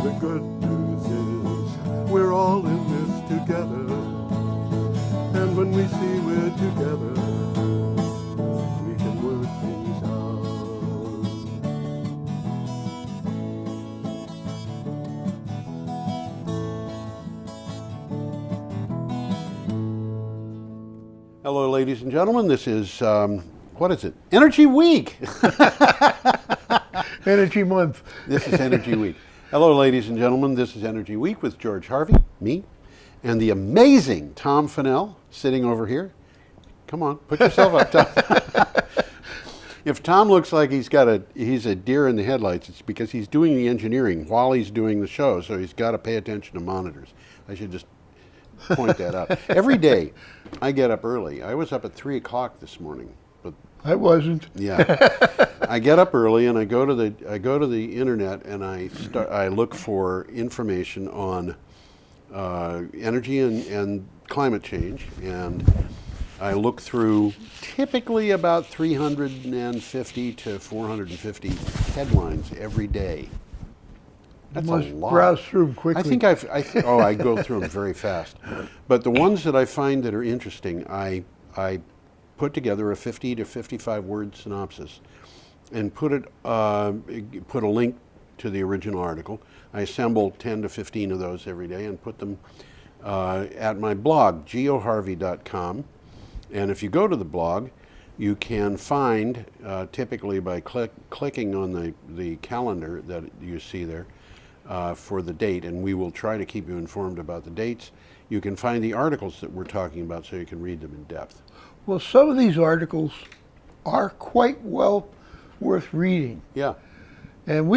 The good news is we're all in this together. And when we see we're together, we can work things out. Hello, ladies and gentlemen. This is, what is it? Energy Week. Energy Month. This is Energy Week. Hello, ladies and gentlemen. This is Energy Week with George Harvey, me, and the amazing Tom Fennell sitting over here. Come on, put yourself up, Tom. If Tom looks like he's a deer in the headlights, it's because he's doing the engineering while he's doing the show, so he's got to pay attention to monitors. I should just point that out. Every day, I get up early. I was up at 3 o'clock this morning. But I wasn't. Yeah, I get up early and I go to the internet and I look for information on energy and climate change, and I look through typically about 350 to 450 headlines every day. That's a lot. Browse through them quickly. I go through them very fast. But the ones that I find that are interesting, I put together a 50 to 55 word synopsis and put a link to the original article. I assemble 10 to 15 of those every day and put them at my blog, geoharvey.com. And if you go to the blog, you can find, typically by clicking on the calendar that you see there for the date, and we will try to keep you informed about the dates. You can find the articles that we're talking about so you can read them in depth. Well, some of these articles are quite well worth reading. Yeah. And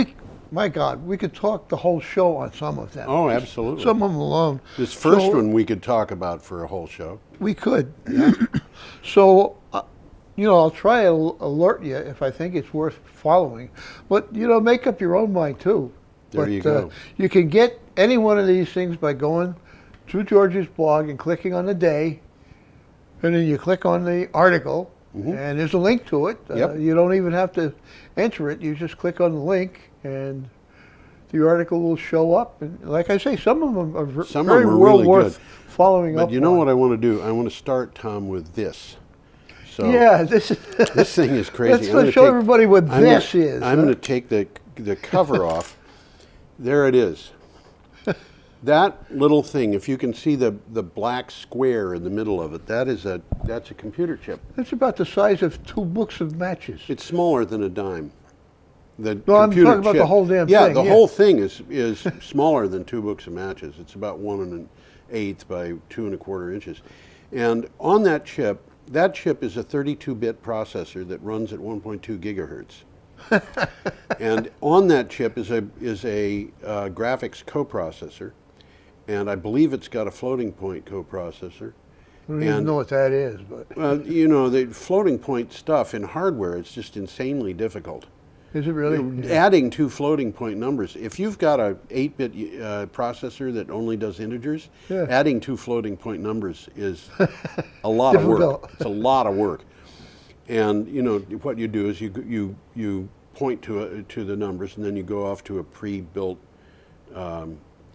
my God, we could talk the whole show on some of them. Oh, absolutely. Some of them alone. This first one we could talk about for a whole show. We could. Yeah. So, I'll try to alert you if I think it's worth following. But, make up your own mind, too. There you go. You can get any one of these things by going to George's blog and clicking on the day, and then you click on the article, and there's a link to it. Yep. You don't even have to enter it. You just click on the link, and the article will show up. And like I say, some of them are very well really worth good. following up. But you know what I want to do? I want to start, Tom, with this. So yeah, this thing is crazy. Let's show everybody what this is. I'm going to take the cover off. There it is. That little thing, if you can see the black square in the middle of it, that's a computer chip. It's about the size of 2 books of matches. It's smaller than a dime. I'm talking about the whole damn thing. Yeah, the whole thing is smaller than 2 books of matches. It's about 1 1/8 by 2 1/4 inches. And on that chip is a 32-bit processor that runs at 1.2 gigahertz. And on that chip is a graphics coprocessor, and I believe it's got a floating point coprocessor. I don't even know what that is, but the floating point stuff in hardware, it's just insanely difficult. Is it really? Adding 2 floating point numbers. If you've got a 8-bit processor that only does integers, adding 2 floating point numbers is a lot of work. It's a lot of work. And what you do is you point to the numbers, and then you go off to a pre-built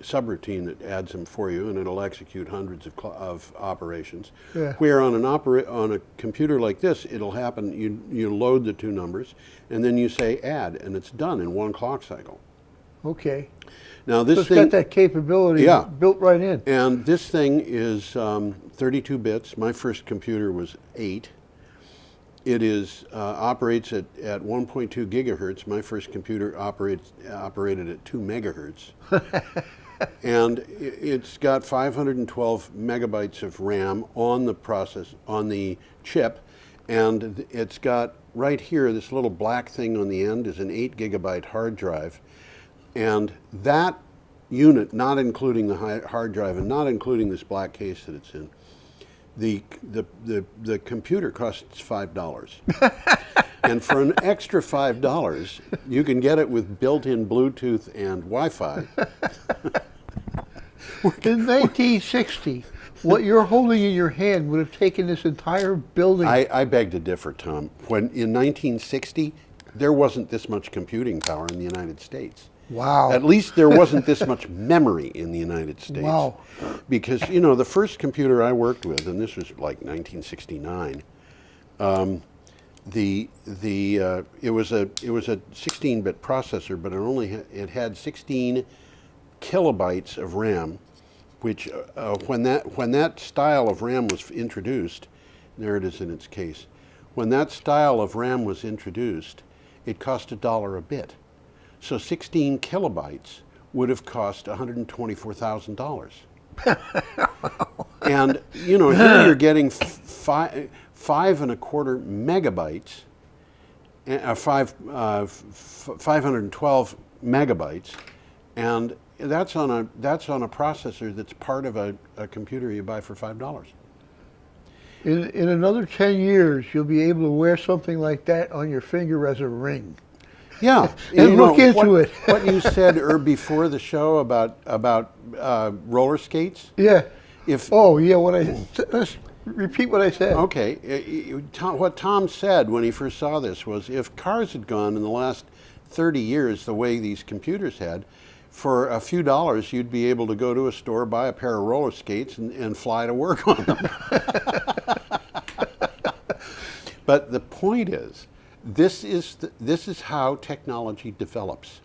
subroutine that adds them for you, and it'll execute hundreds of operations. Yeah. Where on a computer like this, it'll happen. You load the 2 numbers, and then you say add, and it's done in 1 clock cycle. Okay. Now this so it's got that capability built right in. And this thing is 32 bits. My first computer was 8. It operates at 1.2 gigahertz. My first computer operated at 2 megahertz. And it's got 512 megabytes of RAM on the chip, and it's got right here, this little black thing on the end is an 8 gigabyte hard drive. And that unit, not including the hard drive and not including this black case that it's in, the computer costs $5. And for an extra $5, you can get it with built-in Bluetooth and Wi-Fi. In 1960, what you're holding in your hand would have taken this entire building. I beg to differ, Tom. In 1960, there wasn't this much computing power in the United States. Wow. At least there wasn't this much memory in the United States. Wow. Because, you know, the first computer I worked with, and this was like 1969, it was a 16-bit processor, but it had 16 kilobytes of RAM, which when that style of RAM was introduced, there it is in its case. When that style of RAM was introduced, it cost $1 a bit. So 16 kilobytes would have cost $124,000. And you know, here you're getting 5.25 megabytes, 512 megabytes, and that's on a processor that's part of a computer you buy for $5. In another 10 years, you'll be able to wear something like that on your finger as a ring. Yeah, And look into it. What you said before the show about roller skates. Yeah. If let's repeat what I said. Okay, what Tom said when he first saw this was, if cars had gone in the last 30 years the way these computers had, for a few dollars you'd be able to go to a store, buy a pair of roller skates, and fly to work on them. But the point is, this is how technology develops,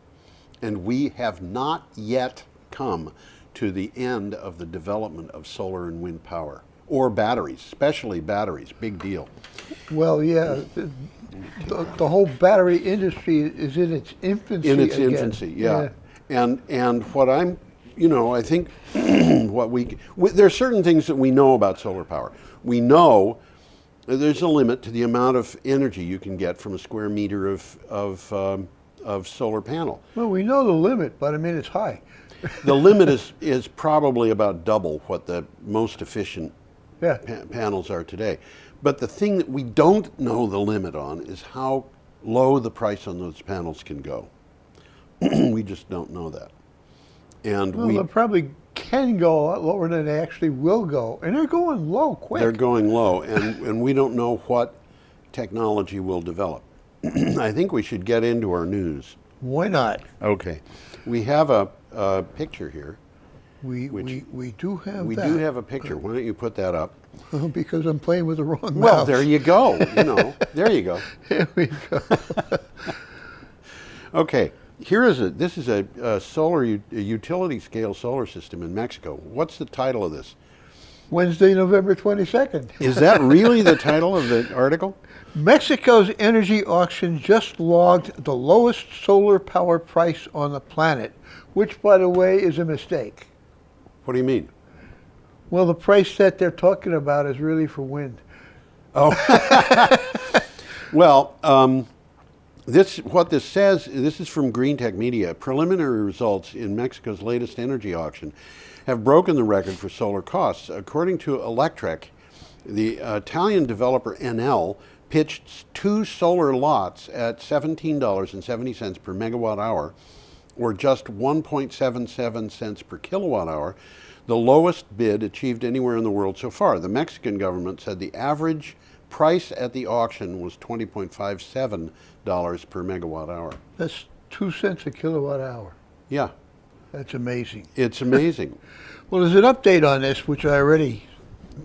and we have not yet come to the end of the development of solar and wind power, or batteries, especially batteries. Big deal. Well, yeah, the whole battery industry is in its infancy. In its again. infancy, yeah. And what I'm, you know, I think there are certain things that we know about solar power. We know there's a limit to the amount of energy you can get from a square meter of solar panel. Well, we know the limit, but I mean, it's high. The limit is probably about double what the most efficient panels are today. But the thing that we don't know the limit on is how low the price on those panels can go. We just don't know that. And well, they probably can go a lot lower than they actually will go. And they're going low quick. They're going low, and we don't know what technology will develop. I think we should get into our news. Why not? Okay. We have a picture here. We do have We that. do have a picture. Why don't you put that up? Because I'm playing with the wrong mouse. Well, there you go. You know, there you go. There we go. Okay. This is a solar utility scale solar system in Mexico. What's the title of this? Wednesday, November 22nd. Is that really the title of the article? Mexico's energy auction just logged the lowest solar power price on the planet, which, by the way, is a mistake. What do you mean? Well, the price that they're talking about is really for wind. Oh. Well, what this says, this is from Green Tech Media. Preliminary results in Mexico's latest energy auction have broken the record for solar costs. According to Electrify, the Italian developer NL pitched 2 solar lots at $17.70 per megawatt hour, or just 1.77 cents per kilowatt hour, the lowest bid achieved anywhere in the world so far. The Mexican government said the average price at the auction was $20.57 per megawatt hour. That's 2 cents a kilowatt hour. Yeah. That's amazing. It's amazing. Well, there's an update on this, which I already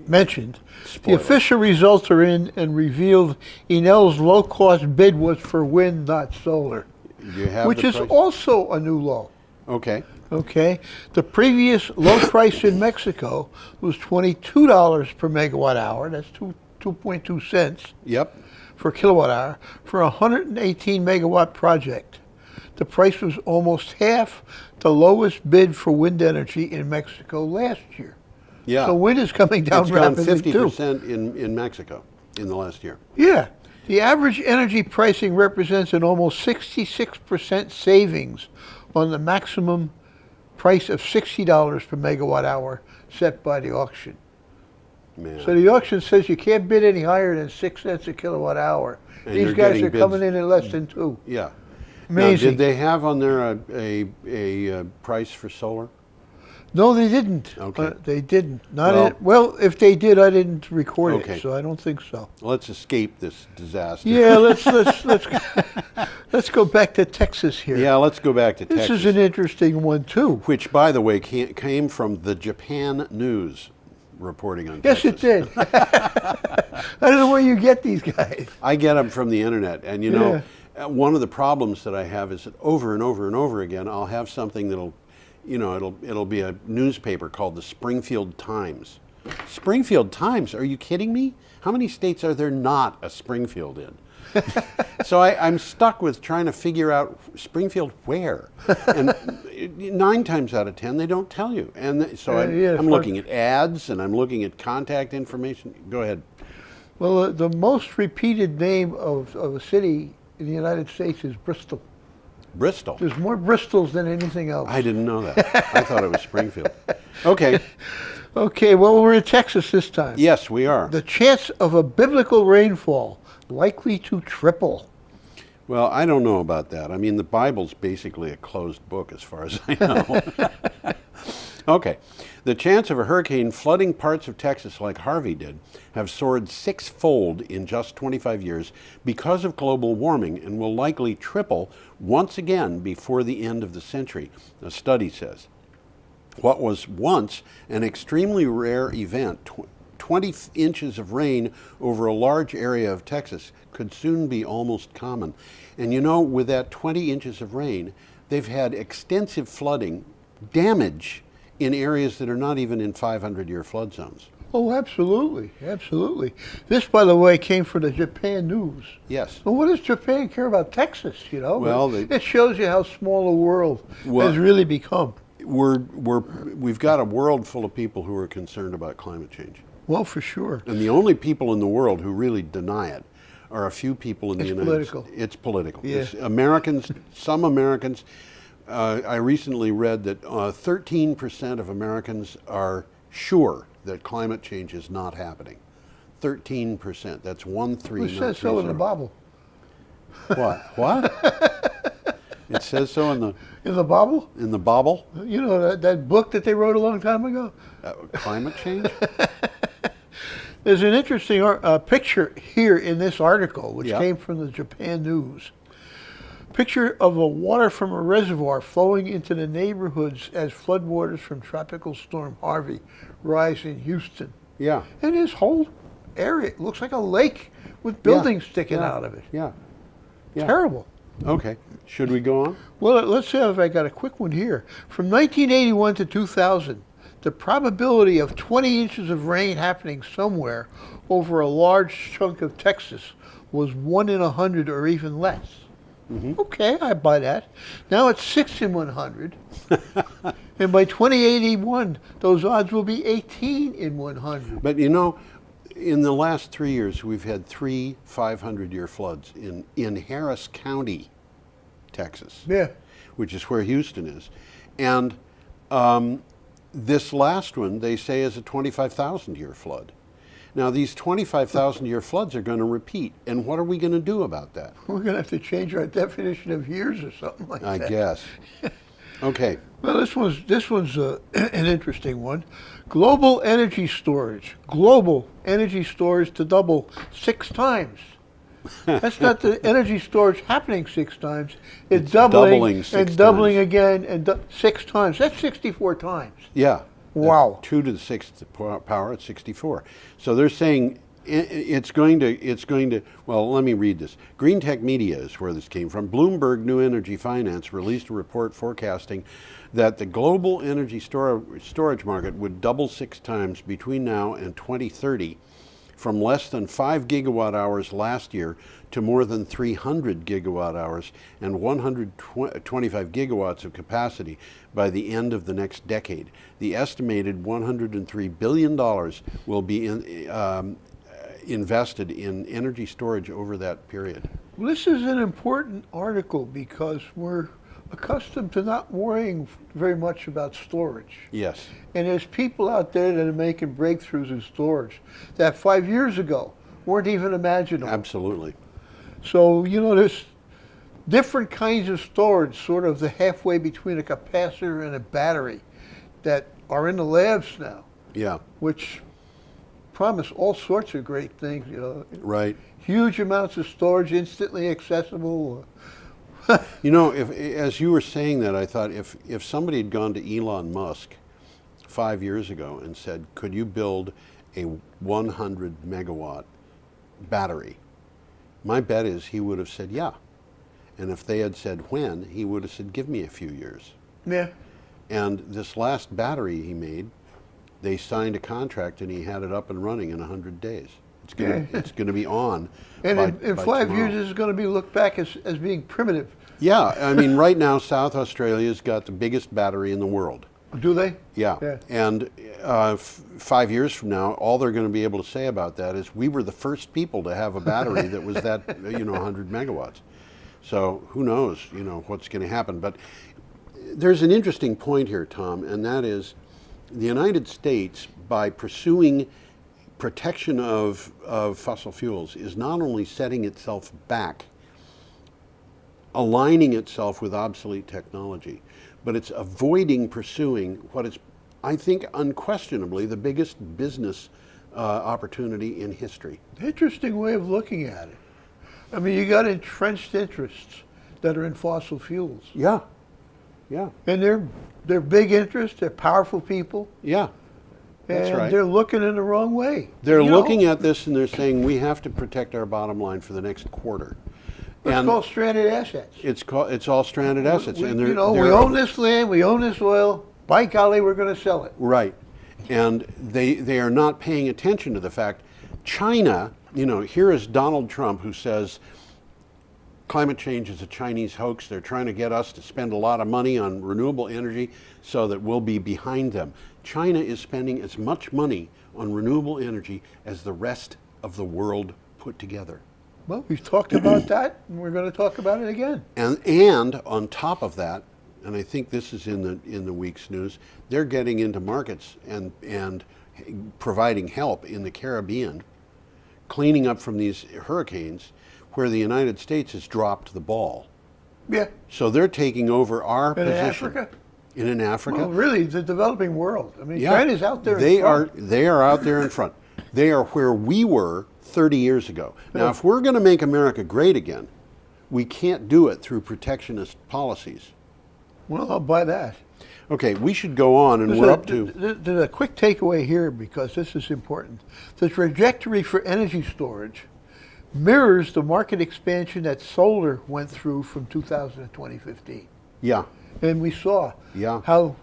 mentioned. Spoiler. The official results are in and revealed Enel's low-cost bid was for wind, not solar, You have which the is price? also a new low. Okay. Okay, the previous low price in Mexico was $22 per megawatt hour. That's 2.2 cents Yep. for kilowatt hour for a 118 megawatt project. The price was almost half the lowest bid for wind energy in Mexico last year. Yeah. So wind is coming down It's gone rapidly too. 50% in Mexico in the last year. Yeah. The average energy pricing represents an almost 66% savings on the maximum price of $60 per megawatt hour set by the auction. Man. So the auction says you can't bid any higher than 6 cents a kilowatt hour. And These you're guys getting are coming bids- in at less than 2. Yeah. Now, Amazing. did they have on there a price for solar? No, they didn't. Okay. They didn't. Not Well- in, well, if they did, I didn't record Okay. it, so I don't think so. Let's escape this disaster. Yeah, let's go back to Texas here. Yeah, let's go back to This Texas. is an interesting one too. Which, by the way, came from the Japan News reporting on Yes, Texas. it did. I don't know where you get these guys. I get them from the internet, and you know, one of the problems that I have is that over and over and over again, I'll have something that'll, you know, it'll be a newspaper called the Springfield Times. Springfield Times? Are you kidding me? How many states are there not a Springfield in? So I'm stuck with trying to figure out Springfield where, and 9 times out of 10 they don't tell you. And so I'm looking at ads and I'm looking at contact information. Go ahead. Well, the most repeated name of a city in the United States is Bristol. Bristol. There's more Bristols than anything else. I didn't know that. I thought it was Springfield. Okay. Okay, well, we're in Texas this time. Yes, we are. The chance of a biblical rainfall likely to triple. Well, I don't know about that. I mean, the Bible's basically a closed book as far as I know. Okay. The chance of a hurricane flooding parts of Texas like Harvey did have soared 6-fold in just 25 years because of global warming and will likely triple once again before the end of the century, a study says. What was once an extremely rare event, 20 inches of rain over a large area of Texas, could soon be almost common. And you know, with that 20 inches of rain, they've had extensive flooding, damage in areas that are not even in 500-year flood zones. Oh, absolutely, absolutely. This, by the way, came from the Japan News. Yes. Well, what does Japan care about Texas, you know? Well, it shows you how small the world has really become. We've got a world full of people who are concerned about climate change. Well, for sure. And the only people in the world who really deny it are a few people in the United States. It's political. Yeah. It's Americans, some Americans. I recently read that 13% of Americans are sure that climate change is not happening. 13%. That's 1-3. It says so in the Bible. What? What? It says so in the Bible? in the Bible. You know, that book that they wrote a long time ago? Climate change. There's an interesting picture here in this article, which Yeah. came from the Japan News. Picture of a water from a reservoir flowing into the neighborhoods as floodwaters from Tropical Storm Harvey rise in Houston. Yeah. And this whole area looks like a lake with buildings sticking out of it. Yeah. Yeah. Terrible. Okay. Should we go on? Well, let's see if I got a quick one here. From 1981 to 2000, the probability of 20 inches of rain happening somewhere over a large chunk of Texas was 1 in 100 or even less. Mm-hmm. Okay, I buy that. Now it's 6 in 100. And by 2081, those odds will be 18 in 100. But you know, in the last 3 years, we've had 3 500-year floods in Harris County, Texas, Yeah. which is where Houston is. And this last one, they say, is a 25,000-year flood. Now, these 25,000-year floods are going to repeat, and what are we going to do about that? We're going to have to change our definition of years or something like I that. guess. Okay. Well, this one's an interesting one. Global energy storage to double 6 times. That's not the energy storage happening 6 times. It's doubling 6 and doubling times. again and 6 times. That's 64 times. Yeah. Wow. 2 to the 6th power at 64. So they're saying it's going to, well, let me read this. Green Tech Media is where this came from. Bloomberg New Energy Finance released a report forecasting that the global energy storage market would double 6 times between now and 2030, from less than 5 gigawatt hours last year to more than 300 gigawatt hours and 125 gigawatts of capacity by the end of the next decade. The estimated $103 billion will be invested in energy storage over that period. Well, this is an important article because we're accustomed to not worrying very much about storage. Yes. And there's people out there that are making breakthroughs in storage that 5 years ago weren't even imaginable. Absolutely. So, you know, there's different kinds of storage, sort of the halfway between a capacitor and a battery. that are in the labs now, Yeah, which promise all sorts of great things. You know, right. huge amounts of storage, instantly accessible. You know, if as you were saying that, I thought if somebody had gone to Elon Musk 5 years ago and said, could you build a 100 megawatt battery? My bet is he would have said, yeah. And if they had said when, he would have said, give me a few years. Yeah. And this last battery he made, they signed a contract and he had it up and running in 100 days. It's going to be on. And in by 5 tomorrow. years, this is going to be looked back as being primitive. Yeah, I mean, right now, South Australia's got the biggest battery in the world. Do they? Yeah. And 5 years from now, all they're going to be able to say about that is we were the first people to have a battery that was that, 100 megawatts. So who knows, what's going to happen. But there's an interesting point here, Tom, and that is the United States, by pursuing protection of fossil fuels, is not only setting itself back, aligning itself with obsolete technology, but it's avoiding pursuing what is, I think, unquestionably the biggest business opportunity in history. Interesting way of looking at it. I mean, you got entrenched interests that are in fossil fuels. Yeah, yeah, And they're big interests, they're powerful people, yeah. That's and right. they're looking in the wrong way. They're looking at this and they're saying we have to protect our bottom line for the next quarter. It's called stranded assets. It's all stranded assets, We, and we own this land, we own this oil. By golly, we're going to sell it. right, and they are not paying attention to the fact China. Here is Donald Trump who says climate change is a Chinese hoax. They're trying to get us to spend a lot of money on renewable energy so that we'll be behind them. China is spending as much money on renewable energy as the rest of the world put together. Well, we've talked about that, and we're going to talk about it again. And on top of that, and I think this is in the week's news, they're getting into markets and providing help in the Caribbean, cleaning up from these hurricanes where the United States has dropped the ball. Yeah. So they're taking over our And position. in Africa? In Africa? Well, really, the developing world. I mean, Yeah. China's out there. They in front. they are out there in front. They are where we were 30 years ago. Now, if we're going to make America great again, we can't do it through protectionist policies. Well, I'll buy that. Okay, we should go on, and we're up to... There's a quick takeaway here because this is important. The trajectory for energy storage mirrors the market expansion that solar went through from 2000 to 2015. Yeah, And we saw Yeah. how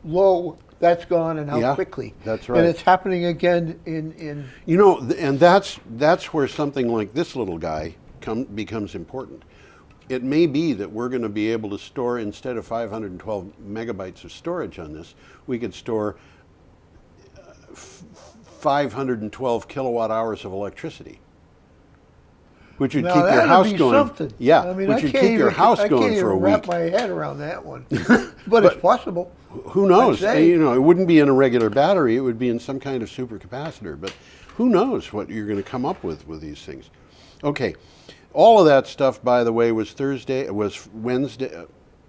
low that's gone and how Yeah, quickly. that's right. And it's happening again in and that's where something like this little guy becomes important. It may be that we're going to be able to store, instead of 512 megabytes of storage on this, we could store 512 kilowatt hours of electricity, which would Now, keep your that'd house be going. something. Yeah, I mean, which would keep your house going for a I can't even wrap week. my head around that one. But it's possible. Who knows? I'd say. It wouldn't be in a regular battery. It would be in some kind of supercapacitor. But who knows what you're going to come up with these things? Okay, all of that stuff, by the way, was Wednesday,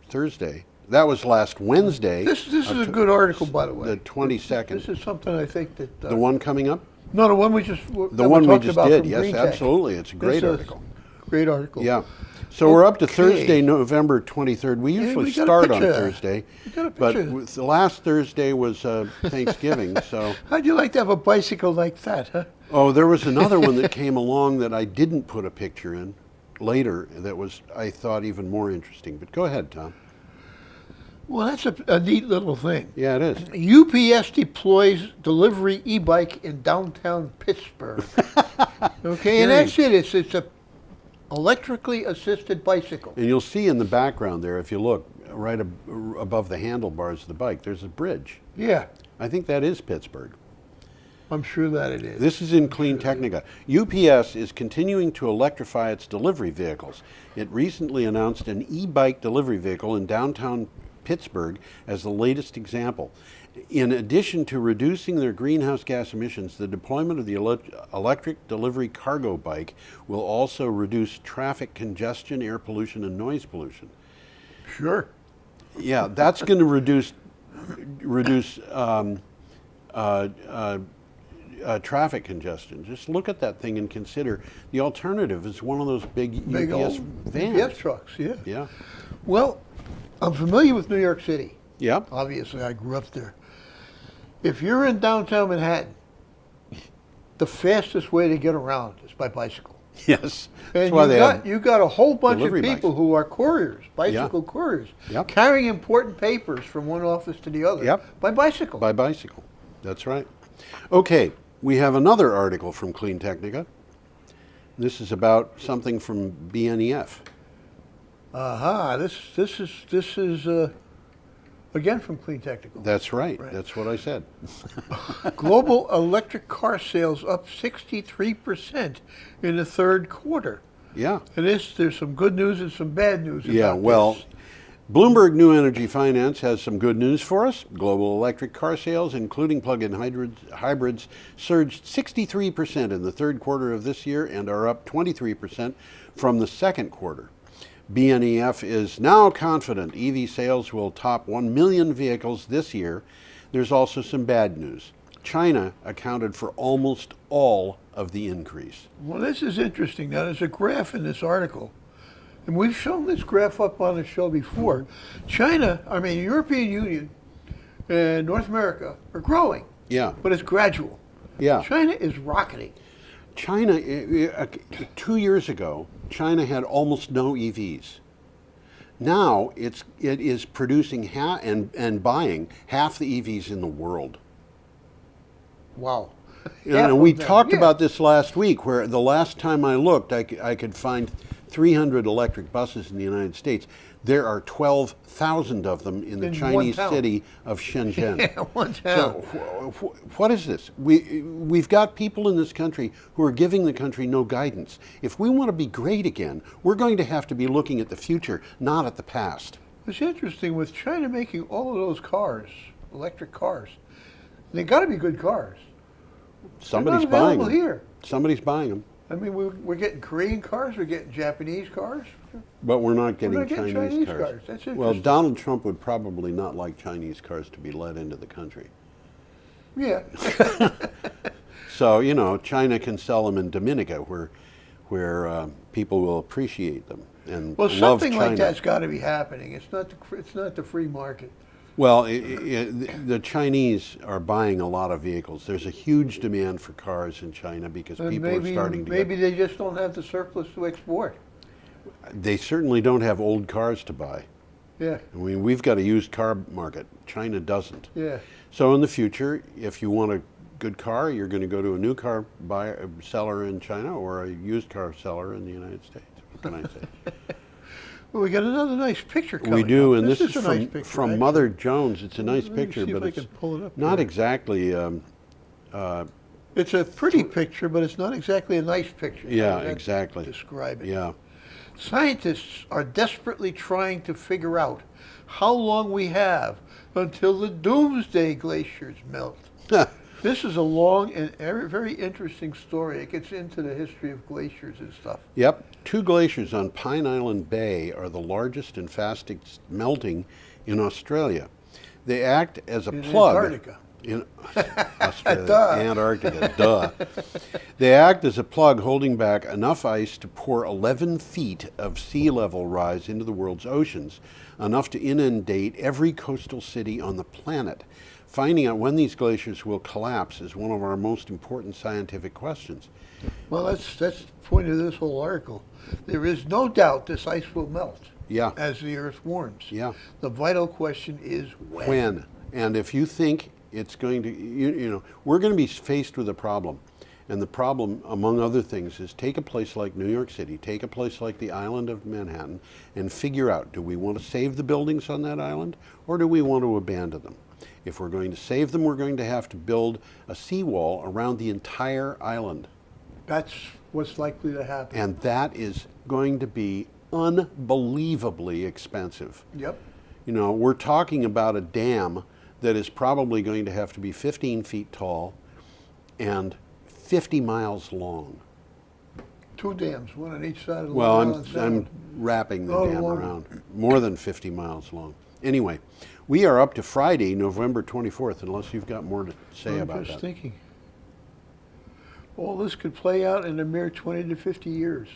Thursday. That was last Wednesday. This is a good article, by the way. The 22nd. This is something I think that... The one coming up? No, the one we just... The one we just did. Yes, absolutely. It's a great article. Great article. Yeah. So we're up to Okay. Thursday, November 23rd. We usually we got a start on picture. Thursday, We got a but picture. the last Thursday was Thanksgiving. So, How'd you like to have a bicycle like that, huh? oh, there was another one that came along that I didn't put a picture in later that was, I thought, even more interesting. But go ahead, Tom. Well, that's a neat little thing. Yeah, it is. UPS deploys delivery e-bike in downtown Pittsburgh. Okay, and that's it. It's a electrically assisted bicycle. And you'll see in the background there, if you look right above the handlebars of the bike, there's a bridge. Yeah, I think that is Pittsburgh. I'm sure that it is. This is in Clean Technica. UPS is continuing to electrify its delivery vehicles. It recently announced an e-bike delivery vehicle in downtown Pittsburgh as the latest example. In addition to reducing their greenhouse gas emissions, the deployment of the electric delivery cargo bike will also reduce traffic congestion, air pollution, and noise pollution. Sure. Yeah, that's going to reduce traffic congestion. Just look at that thing and consider the alternative is one of those big Big UPS old vans. UPS trucks, yeah. Yeah. Well, I'm familiar with New York City. Yeah. Obviously, I grew up there. If you're in downtown Manhattan, the fastest way to get around is by bicycle. Yes. That's And why they have you got a whole bunch of delivery people bikes. who are couriers, bicycle couriers, Yep. carrying important papers from one office to the other Yep. by bicycle. by bicycle. That's right. Okay, we have another article from Clean Technica. This is about something from BNEF. This is again from Clean Technical. That's right. Right. That's what I said. Global electric car sales up 63% in the third quarter. Yeah. And there's some good news and some bad news. Yeah, about well, this. Bloomberg New Energy Finance has some good news for us. Global electric car sales, including plug-in hybrids, surged 63% in the third quarter of this year and are up 23% from the second quarter. BNEF is now confident EV sales will top 1 million vehicles this year. There's also some bad news. China accounted for almost all of the increase. Well, this is interesting. Now, there's a graph in this article, and we've shown this graph up on the show before. European Union and North America are growing, Yeah, but it's gradual. yeah. China is rocketing. China, 2 years ago, China had almost no EVs. Now it is producing and buying half the EVs in the world. Wow. And we talked about this last week, where the last time I looked, I could find 300 electric buses in the United States. There are 12,000 of them in the In Chinese one town. city of Shenzhen. Yeah, one So town. what is this? We've got people in this country who are giving the country no guidance. If we want to be great again, we're going to have to be looking at the future, not at the past. It's interesting with China making all of those cars, electric cars. They got to be good cars. Somebody's They're not buying available them. here. Somebody's buying them, I mean, we're getting Korean cars, we're getting Japanese cars. but we're not getting, We're not getting Chinese cars. That's Well, interesting. Donald Trump would probably not like Chinese cars to be let into the country. Yeah. So, China can sell them in Dominica, where people will appreciate them and Well, love something China. like that's got to be happening. It's not the free market. Well, the Chinese are buying a lot of vehicles. There's a huge demand for cars in China because And people are starting to maybe they just don't have the surplus to export. They certainly don't have old cars to buy. Yeah. I mean, we've got a used car market. China doesn't. Yeah. So in the future, if you want a good car, you're going to go to a new car seller in China or a used car seller in the United States. What can I say? Well, we got another nice picture coming We do, up. and this is a nice from, picture, from actually. Mother Jones. It's a nice Let me picture, see if but I it's can pull it up not here. exactly. It's a pretty picture, but it's not exactly a nice picture. Yeah, How does that exactly. Describe it. Yeah. Scientists are desperately trying to figure out how long we have until the Doomsday glaciers melt. This is a long and very interesting story. It gets into the history of glaciers and stuff. Yep. 2 glaciers on Pine Island Bay are the largest and fastest melting in Australia. They act as a In plug. Antarctica. In Australia, Duh. Antarctica, duh. They act as a plug holding back enough ice to pour 11 feet of sea level rise into the world's oceans, enough to inundate every coastal city on the planet. Finding out when these glaciers will collapse is one of our most important scientific questions. Well, that's the point of this whole article. There is no doubt this ice will melt Yeah, as the Earth warms. yeah. The vital question is when. When? And if you think it's going to, we're going to be faced with a problem. And the problem, among other things, is take a place like New York City, take a place like the island of Manhattan, and figure out, do we want to save the buildings on that island, or do we want to abandon them? If we're going to save them, we're going to have to build a seawall around the entire island. That's what's likely to happen. And that is going to be unbelievably expensive. Yep. We're talking about a dam that is probably going to have to be 15 feet tall and 50 miles long. 2 dams, one on each side of the Well, Long Island I'm Sound. wrapping the Oh, dam long. around. More than 50 miles long. Anyway, we are up to Friday, November 24th, unless you've got more to say about I'm just that. thinking. All this could play out in a mere 20 to 50 years.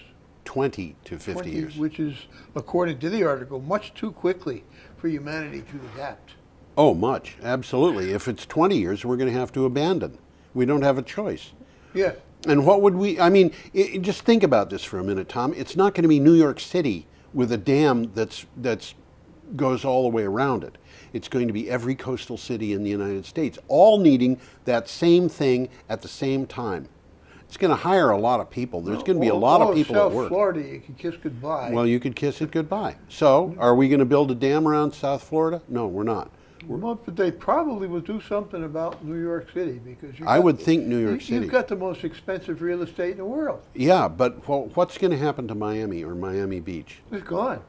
20 to 50 20, years. which is, according to the article, much too quickly for humanity to adapt. Oh, much. Absolutely. If it's 20 years, we're going to have to abandon. We don't have a choice. Yeah. And what would we, I mean, just think about this for a minute, Tom. It's not going to be New York City with a dam that's goes all the way around it. It's going to be every coastal city in the United States, all needing that same thing at the same time. It's going to hire a lot of people. There's going to be a lot of people South at work. Florida, you can kiss goodbye. Well, you could kiss it goodbye. So, are we going to build a dam around South Florida? No, we're not. Well, but they probably will do something about New York City because I would think New York City. You've got the most expensive real estate in the world. Yeah, but what's going to happen to Miami or Miami Beach? It's gone.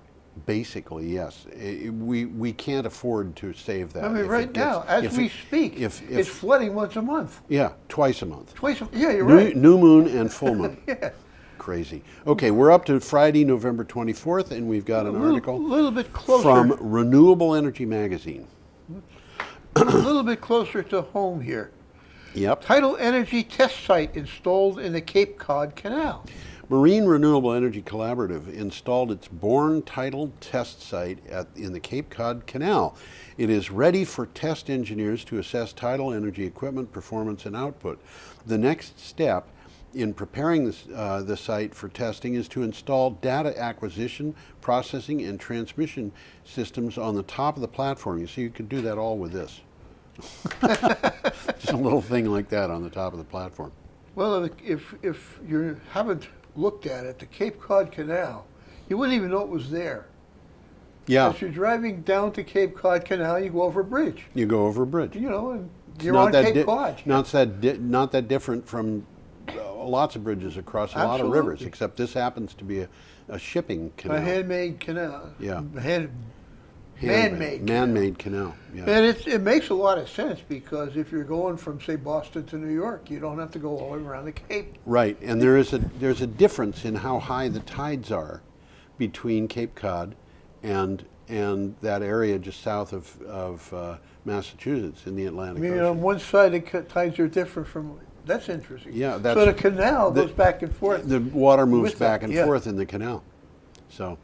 Basically, yes. We can't afford to save that. I mean, right now, as we speak, it's flooding once a month. Yeah, twice a month. Yeah, you're right. New moon and full moon. Yeah. Crazy. Okay, we're up to Friday, November 24th, and we've got an article a little bit closer from Renewable Energy Magazine. A little bit closer to home here. Yep. Tidal Energy test site installed in the Cape Cod Canal. Marine Renewable Energy Collaborative installed its Bourne Tidal test site in the Cape Cod Canal. It is ready for test engineers to assess tidal energy equipment performance and output. The next step in preparing the site for testing is to install data acquisition, processing, and transmission systems on the top of the platform. You see, you could do that all with this. Just a little thing like that on the top of the platform. Well, if you haven't looked at it, the Cape Cod Canal, you wouldn't even know it was there. Yeah. As you're driving down to Cape Cod Canal, you go over a bridge. You go over a bridge. You know, and you're on Cape Cod. Not that different from lots of bridges across a lot of rivers, except this happens to be a shipping canal. A handmade canal. Yeah. Man-made. Man-made canal. Yeah. And it makes a lot of sense because if you're going from, say, Boston to New York, you don't have to go all the way around the Cape. Right, and there's a difference in how high the tides are between Cape Cod and that area just south of Massachusetts in the Atlantic I mean, Ocean. on one side, the tides are different from. That's interesting. Yeah, so the canal goes back and forth. The water moves back and forth in the canal. So,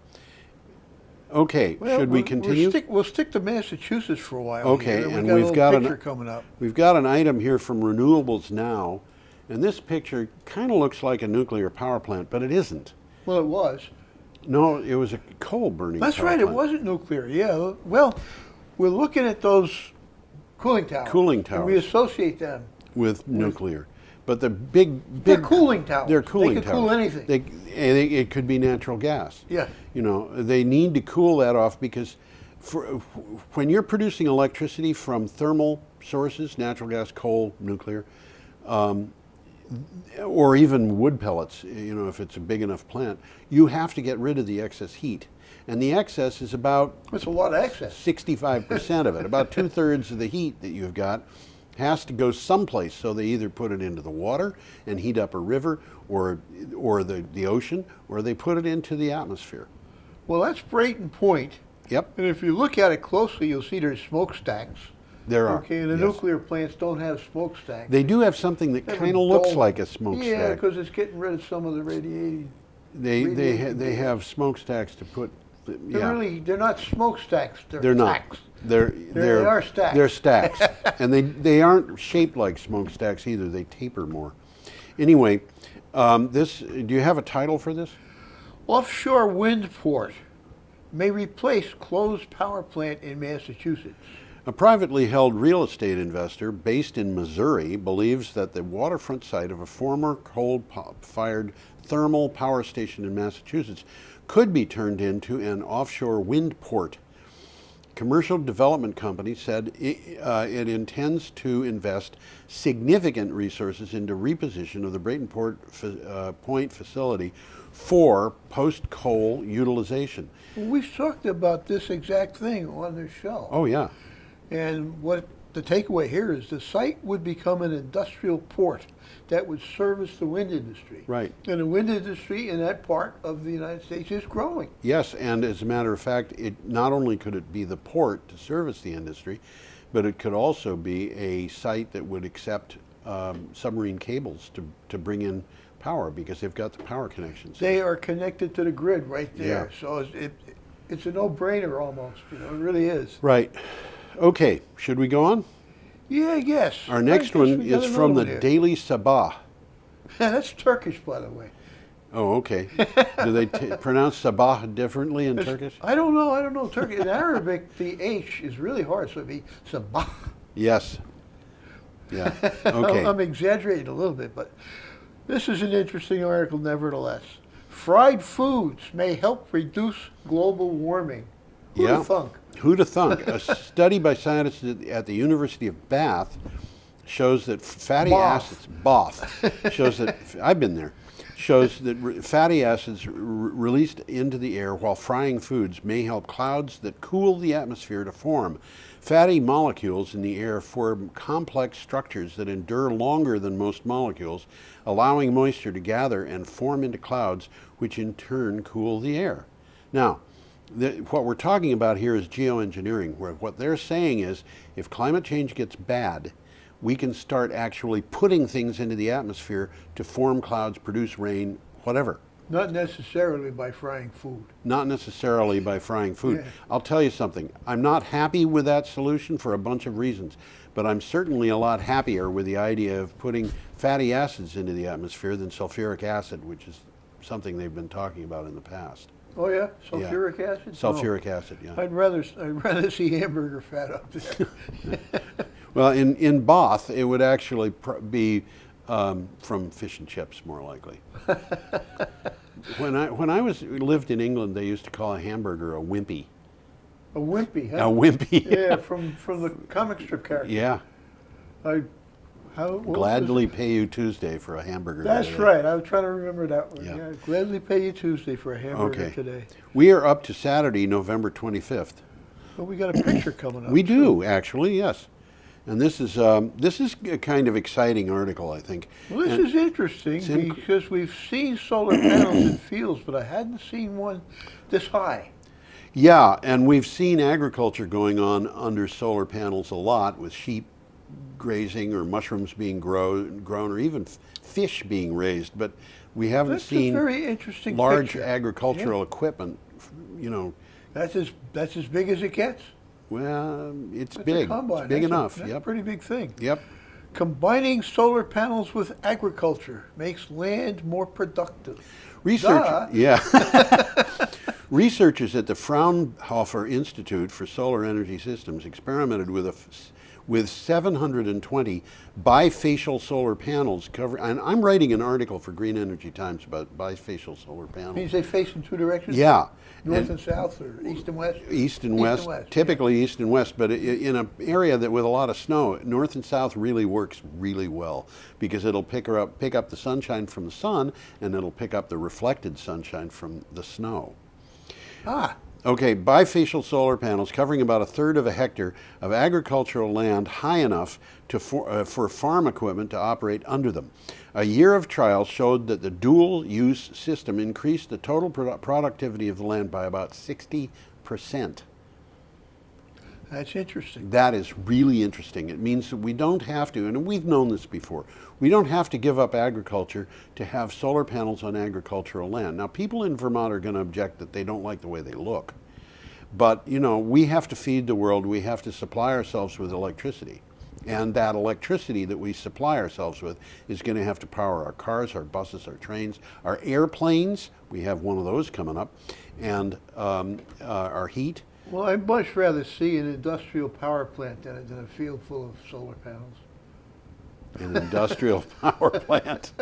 okay, well, should we continue? We'll stick to Massachusetts for a while. Okay, here. and we've got a picture coming up. We've got an item here from Renewables Now, and this picture kind of looks like a nuclear power plant, but it isn't. Well, it was. No, it was a coal burning. That's power right. plant. It wasn't nuclear. Yeah. Well, we're looking at those cooling towers. Cooling towers. And we associate them with nuclear, but the big they're cooling towers. They're cooling towers. They towers. cool anything. It could be natural gas. Yeah. You know, they need to cool that off because when you're producing electricity from thermal sources, natural gas, coal, nuclear, or even wood pellets, you know, if it's a big enough plant, you have to get rid of the excess heat. And the excess is about It's a lot of excess. 65% of it. About 2/3 of the heat that you've got has to go someplace. So they either put it into the water and heat up a river or the ocean, or they put it into the atmosphere. Well, that's Brayton Point. Yep, And if you look at it closely, you'll see there's smokestacks. there are. Okay, and the yes. nuclear plants don't have smokestacks. They do have something that They have kind a of looks dome. like a smokestack. Yeah, because it's getting rid of some of the radiating. They have smokestacks to put. They're not smokestacks. They're not. stacks. They are stacks. They're stacks, and they aren't shaped like smokestacks either. They taper more. Anyway, do you have a title for this? Offshore wind port may replace closed power plant in Massachusetts. A privately held real estate investor based in Missouri believes that the waterfront site of a former coal-fired thermal power station in Massachusetts could be turned into an offshore wind port. Commercial development company said it intends to invest significant resources into reposition of the Brayton Point facility for post-coal utilization. Well, we've talked about this exact thing on the show. Oh, yeah. And what the takeaway here is the site would become an industrial port that would service the wind industry. Right. And the wind industry in that part of the United States is growing. Yes, and as a matter of fact, it not only could it be the port to service the industry, but it could also be a site that would accept submarine cables to bring in power, because they've got the power connections. They are connected to the grid right there. Yeah. So it's a no-brainer almost, it really is. Right. Okay, should we go on? Yeah, I guess. Our next one is from the Daily Sabah. That's Turkish, by the way. Oh, okay. Do they pronounce Sabah differently in Turkish? I don't know. Turkish. In Arabic, the H is really hard, so it'd be Sabah. Yes. Yeah, okay. I'm exaggerating a little bit, but this is an interesting article nevertheless. Fried foods may help reduce global warming. Who'd have thunk? Who'd have thunk? A study by scientists at the University of Bath shows that fatty acids, shows that, I've been there, shows that fatty acids released into the air while frying foods may help clouds that cool the atmosphere to form. Fatty molecules in the air form complex structures that endure longer than most molecules, allowing moisture to gather and form into clouds, which in turn cool the air. Now, what we're talking about here is geoengineering, where what they're saying is if climate change gets bad, we can start actually putting things into the atmosphere to form clouds, produce rain, whatever. Not necessarily by frying food. Not necessarily by frying food. Yeah. I'll tell you something. I'm not happy with that solution for a bunch of reasons, but I'm certainly a lot happier with the idea of putting fatty acids into the atmosphere than sulfuric acid, which is something they've been talking about in the past. Oh yeah, sulfuric acid. Sulfuric acid, yeah. I'd rather see hamburger fat up there. Well, in Bath, it would actually be from fish and chips, more likely. When I lived in England, they used to call a hamburger a wimpy. A wimpy, huh? A wimpy. Yeah, from the comic strip character. Yeah. Gladly pay you Tuesday for a hamburger. That's today. right. I was trying to remember that one. Yeah. Yeah. Gladly pay you Tuesday for a hamburger today. We are up to Saturday, November 25th. Well, we got a picture coming up. We do, actually, yes. And this is a kind of exciting article, I think. Well, this is interesting because we've seen solar panels in fields, but I hadn't seen one this high. Yeah, and we've seen agriculture going on under solar panels a lot, with sheep grazing or mushrooms being grown or even fish being raised, but we haven't seen a very interesting large picture. agricultural equipment, That's as big as it gets. Well, it's That's big. A combine. It's big enough. That's a pretty big thing. Yep. Combining solar panels with agriculture makes land more productive. Researchers at the Fraunhofer Institute for Solar Energy Systems experimented with 720 bifacial solar panels and I'm writing an article for Green Energy Times about bifacial solar panels. Means they face in two directions? Yeah. North and south, or east and west? East and west, typically east and west, but in an area that with a lot of snow, north and south really works really well because it'll pick up the sunshine from the sun, and it'll pick up the reflected sunshine from the snow. Okay, bifacial solar panels covering about 1/3 of a hectare of agricultural land high enough for farm equipment to operate under them. A year of trials showed that the dual-use system increased the total productivity of the land by about 60%. That's interesting. That is really interesting. It means that we don't have to, and we've known this before, we don't have to give up agriculture to have solar panels on agricultural land. Now, people in Vermont are going to object that they don't like the way they look. But, we have to feed the world. We have to supply ourselves with electricity. And that electricity that we supply ourselves with is going to have to power our cars, our buses, our trains, our airplanes. We have one of those coming up. And our heat. Well, I'd much rather see an industrial power plant than a field full of solar panels. An industrial power plant.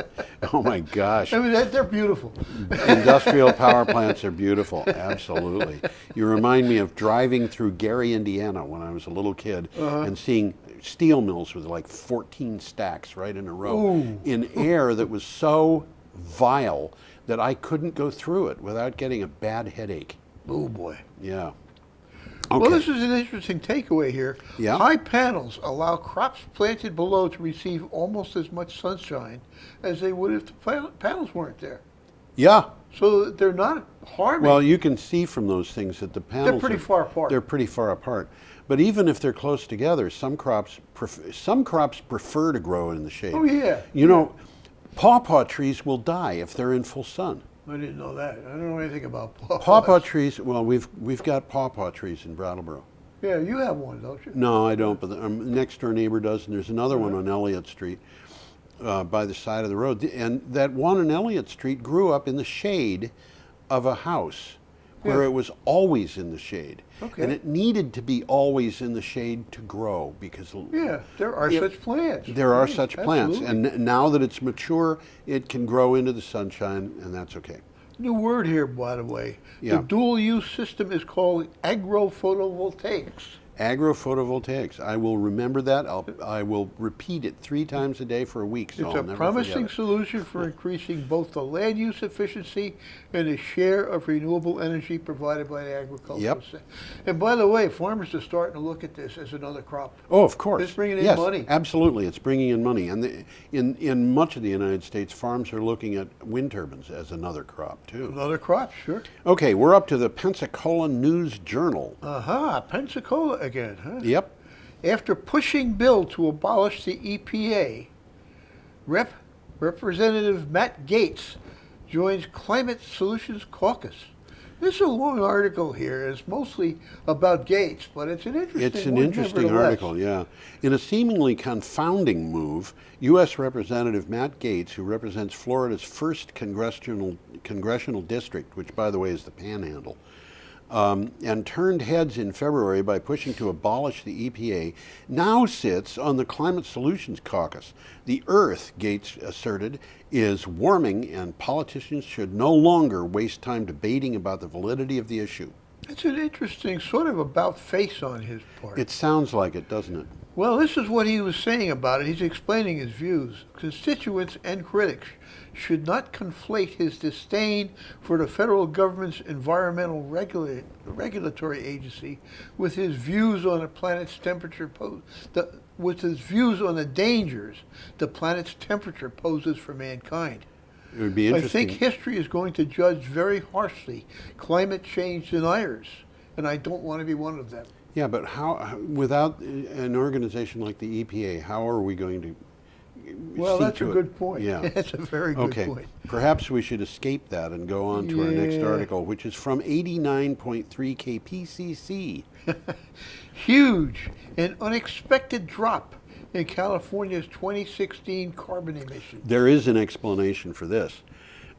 Oh my gosh. I mean, they're beautiful. Industrial power plants are beautiful, absolutely. You remind me of driving through Gary, Indiana when I was a little kid and seeing steel mills with like 14 stacks right in a row in air that was so vile that I couldn't go through it without getting a bad headache. Oh boy. Yeah. Okay. Well, this is an interesting takeaway here. Yeah. High panels allow crops planted below to receive almost as much sunshine as they would if the panels weren't there. Yeah. So they're not harming. Well, you can see from those things that the panels They're pretty far apart. They're pretty far apart. But even if they're close together, some crops prefer to grow in the shade. Oh, yeah. You know, pawpaw trees will die if they're in full sun. I didn't know that. I don't know anything about pawpaws. Pawpaw trees. Well, we've got pawpaw trees in Brattleboro. Yeah, you have one, don't you? No, I don't. But the next door neighbor does, and there's another one on Elliott Street by the side of the road. And that one on Elliott Street grew up in the shade of a house where Yeah. it was always in the shade. Okay. And it needed to be always in the shade to grow because Yeah, there are such plants. there are Right, such plants. absolutely. And now that it's mature, it can grow into the sunshine, and that's okay. New word here, by the way. Yeah. The dual-use system is called agrophotovoltaics. Agrophotovoltaics. I will remember that. I will repeat it 3 times a day for a week. So It's I'll a never promising forget it. solution for increasing both the land use efficiency and the share of renewable energy provided by the agricultural Yep. sector. And by the way, farmers are starting to look at this as another crop. Oh, of course. It's bringing in yes, money. Absolutely, it's bringing in money. And in much of the United States, farms are looking at wind turbines as another crop too. Another crop, sure. Okay, we're up to the Pensacola News Journal. Aha, Pensacola again, huh? Yep. After pushing bill to abolish the EPA, Representative Matt Gaetz joins Climate Solutions Caucus. This is a long article here. It's mostly about Gates, but it's an interesting It's an one, interesting nevertheless. article, yeah. In a seemingly confounding move, U.S. Representative Matt Gaetz, who represents Florida's first congressional district, which, by the way, is the Panhandle, and turned heads in February by pushing to abolish the EPA, now sits on the Climate Solutions Caucus. The Earth, Gates asserted, is warming, and politicians should no longer waste time debating about the validity of the issue. It's an interesting sort of about face on his part. It sounds like it, doesn't it? Well, this is what he was saying about it. He's explaining his views. Constituents and critics should not conflate his disdain for the federal government's environmental regulatory agency with his views on the planet's temperature with his views on the dangers the planet's temperature poses for mankind. It would be I interesting. think history is going to judge very harshly climate change deniers, and I don't want to be one of them. Yeah, but how, without an organization like the EPA, how are we going to Well, see that's a to it? good point. Yeah. That's a very good Okay. point. Perhaps we should escape that and go on to our next Yeah. article, which is from 89.3 KPCC. Huge and unexpected drop in California's 2016 carbon emissions. There is an explanation for this,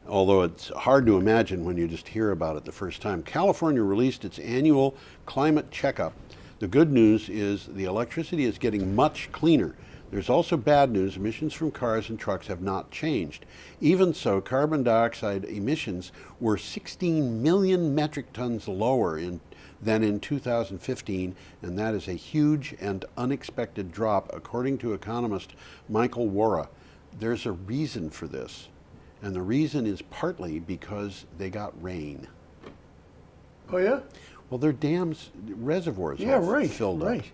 although it's hard to imagine when you just hear about it the first time. California released its annual climate checkup. The good news is the electricity is getting much cleaner. There's also bad news. Emissions from cars and trucks have not changed. Even so, carbon dioxide emissions were 16 million metric tons lower than in 2015, and that is a huge and unexpected drop, according to economist Michael Wara. There's a reason for this, and the reason is partly because they got rain. Oh, yeah? Well, their dams, reservoirs Yeah, all right, filled right. up.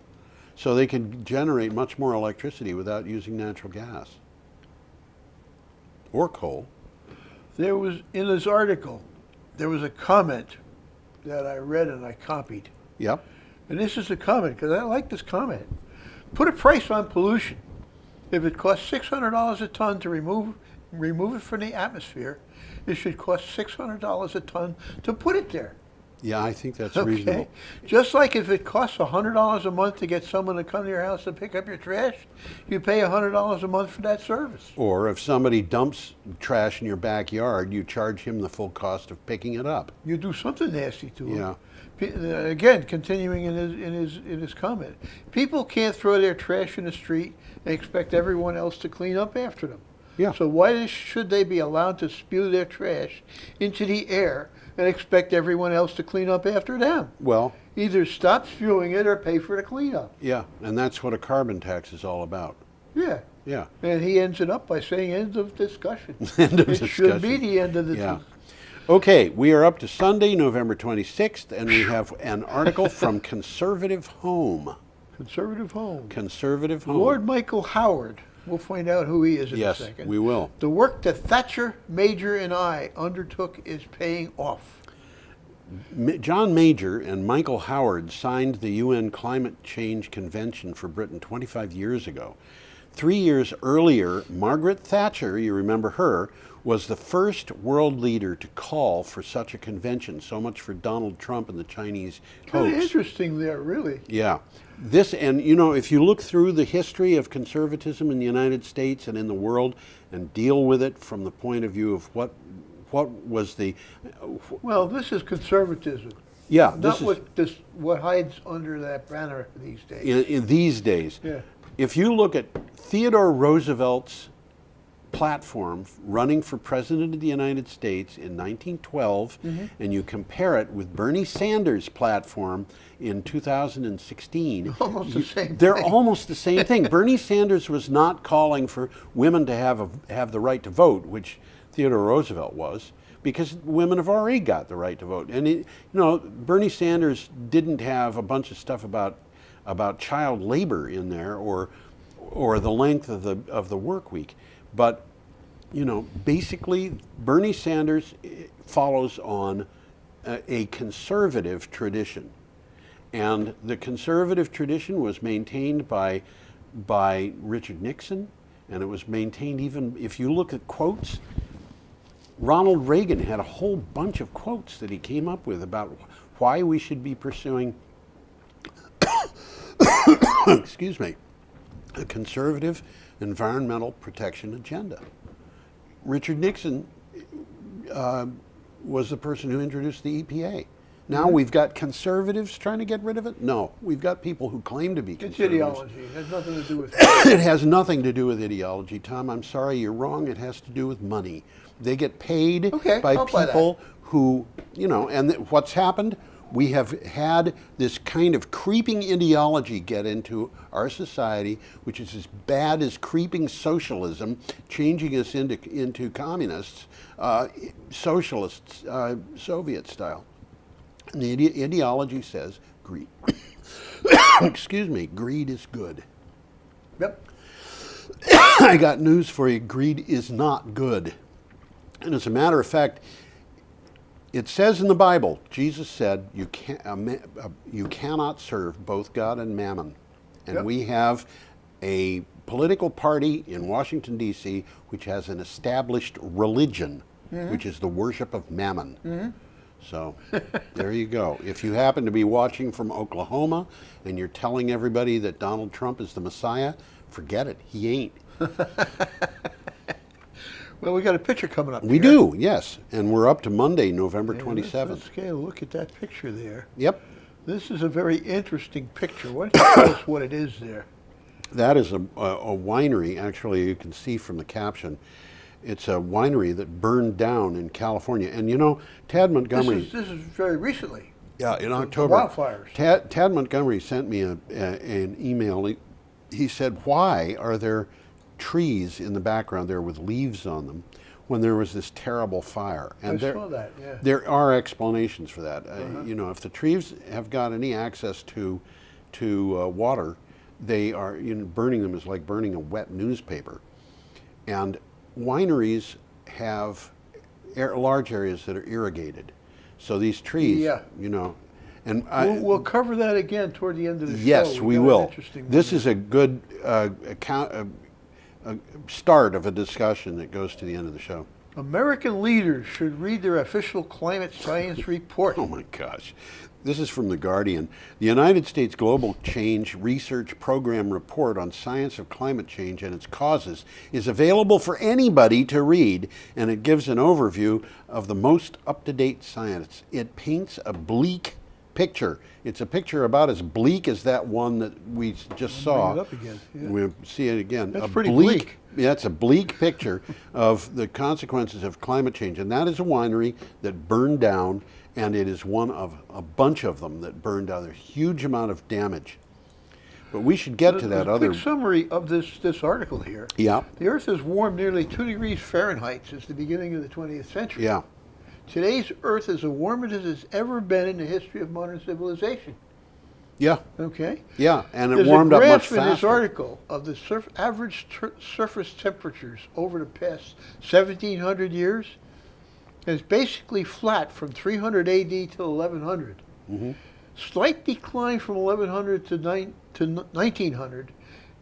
So they can generate much more electricity without using natural gas or coal. There was, in this article, there was a comment that I read and I copied. Yep. And this is a comment, because I like this comment. Put a price on pollution. If it costs $600 a ton to remove it from the atmosphere, it should cost $600 a ton to put it there. Yeah, I think that's Okay? reasonable. Just like if it costs $100 a month to get someone to come to your house to pick up your trash, you pay $100 a month for that service. Or if somebody dumps trash in your backyard, you charge him the full cost of picking it up. You do something nasty to him. Yeah. Again, continuing in his comment, people can't throw their trash in the street and expect everyone else to clean up after them. Yeah. So why should they be allowed to spew their trash into the air and expect everyone else to clean up after them? Well, Either stop spewing it or pay for the cleanup. yeah, and that's what a carbon tax is all about. Yeah. Yeah. And he ends it up by saying end of discussion. End of It should be discussion. the end of the Yeah. Okay, we are up to Sunday, November 26th, and we have an article from Conservative Home. Conservative Home. Conservative Home. Lord Michael Howard. We'll find out who he is in a second. Yes, we will. The work that Thatcher, Major, and I undertook is paying off. John Major and Michael Howard signed the UN Climate Change Convention for Britain 25 years ago. 3 years earlier, Margaret Thatcher, you remember her, was the first world leader to call for such a convention. So much for Donald Trump and the Chinese Kind of hoax. interesting there, really. Yeah. This, and you know, if you look through the history of conservatism in the United States and in the world and deal with it from the point of view of what was the... Well, this is conservatism. Yeah, Not what hides under that banner these days. in these days. Yeah. If you look at Theodore Roosevelt's platform running for president of the United States in 1912, and you compare it with Bernie Sanders' platform in 2016, Almost the same they're thing. almost the same thing. Bernie Sanders was not calling for women to have the right to vote, which Theodore Roosevelt was, because women have already got the right to vote. And Bernie Sanders didn't have a bunch of stuff about child labor in there or the length of the work week. But, basically, Bernie Sanders follows on a conservative tradition. And the conservative tradition was maintained by Richard Nixon, and it was maintained even, if you look at quotes, Ronald Reagan had a whole bunch of quotes that he came up with about why we should be pursuing, excuse me, a conservative environmental protection agenda. Richard Nixon was the person who introduced the EPA. Now we've got conservatives trying to get rid of it? No, we've got people who claim to be It's conservatives. ideology. It has nothing to do with It has nothing to do with ideology, Tom. I'm sorry, you're wrong. It has to do with money. They get paid by I'll buy that. people who, and what's happened? We have had this kind of creeping ideology get into our society, which is as bad as creeping socialism, changing us into communists, socialists, Soviet style. And the ideology says greed. Excuse me, greed is good. Yep. I got news for you. Greed is not good. And as a matter of fact, it says in the Bible, Jesus said, you cannot serve both God and mammon. And Yep. we have a political party in Washington, D.C., which has an established religion, which is the worship of mammon. So there you go. If you happen to be watching from Oklahoma and you're telling everybody that Donald Trump is the Messiah, forget it. He ain't. Well, we got a picture coming up. We here. do, yes. And we're up to Monday, November Yeah, 27th. Let's get a look at that picture there. Yep. This is a very interesting picture. Why don't you tell us what it is there? That is a winery. Actually, you can see from the caption. It's a winery that burned down in California. And Tad Montgomery... This is very recently. Yeah, in The October. wildfires. Tad Montgomery sent me an email. He said, why are there trees in the background there with leaves on them when there was this terrible fire? And I saw that, yeah. There are explanations for that. If the trees have got any access to water, they are, burning them is like burning a wet newspaper. And wineries have large areas that are irrigated. So these trees, Yeah. and We'll cover that again toward the end of the show. yes, we got an will. interesting This one is a good start of a discussion that goes to the end of the show. there. American leaders should read their official climate science report. Oh my gosh. This is from The Guardian. The United States Global Change Research Program report on science of climate change and its causes is available for anybody to read, and it gives an overview of the most up-to-date science. It paints a bleak picture. It's a picture about as bleak as that one that we just saw. Bring it up again. Yeah. We'll see it again. That's pretty bleak. Yeah, it's a bleak picture of the consequences of climate change. And that is a winery that burned down, and it is one of a bunch of them that burned down. There's a huge amount of damage. But we should get to that other... quick summary of this article here. Yeah, The Earth has warmed nearly 2 degrees Fahrenheit since the beginning of the 20th century. yeah. Today's Earth is as warm as it has ever been in the history of modern civilization. Yeah. Okay? Yeah, and it There's warmed a up much graph in this faster. article of the average surface temperatures over the past 1,700 years. And it's basically flat from 300 AD to 1100. Slight decline from 1100 to 1900,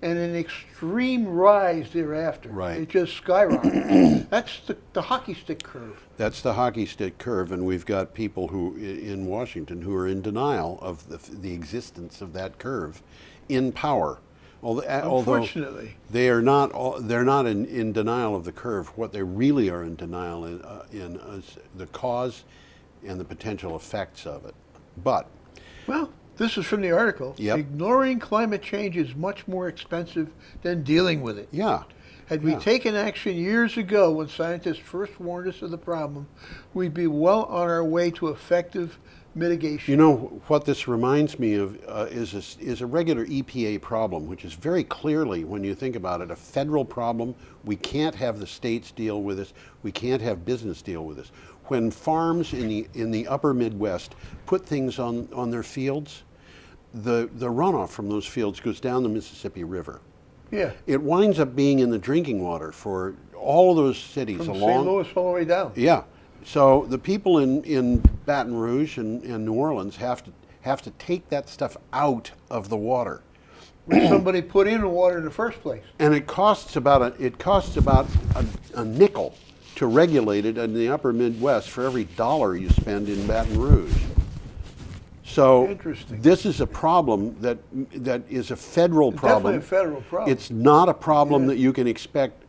and an extreme rise thereafter. Right. It just skyrocketed. That's the hockey stick curve. That's the hockey stick curve, and we've got people who in Washington who are in denial of the existence of that curve in power. Although Unfortunately. they're not in denial of the curve. What they really are in denial in is the cause and the potential effects of it. But Well, this is from the article. Yep. Ignoring climate change is much more expensive than dealing with it. yeah, Had we taken action years ago when scientists first warned us of the problem, we'd be well on our way to effective mitigation. you know what this reminds me of is a regular EPA problem, which is very clearly, when you think about it, a federal problem. We can't have the states deal with this. We can't have business deal with this. When farms in the upper Midwest put things on their fields, the runoff from those fields goes down the Mississippi River. Yeah. It winds up being in the drinking water for all of those cities From along. St. Louis all the way down. Yeah. So the people in Baton Rouge and New Orleans have to take that stuff out of the water. Somebody put in the water in the first place. And it costs about a nickel to regulate it in the upper Midwest for every dollar you spend in Baton Rouge. So Interesting. this is a problem that is a federal problem. Definitely a federal problem. It's not a problem Yeah. that you can expect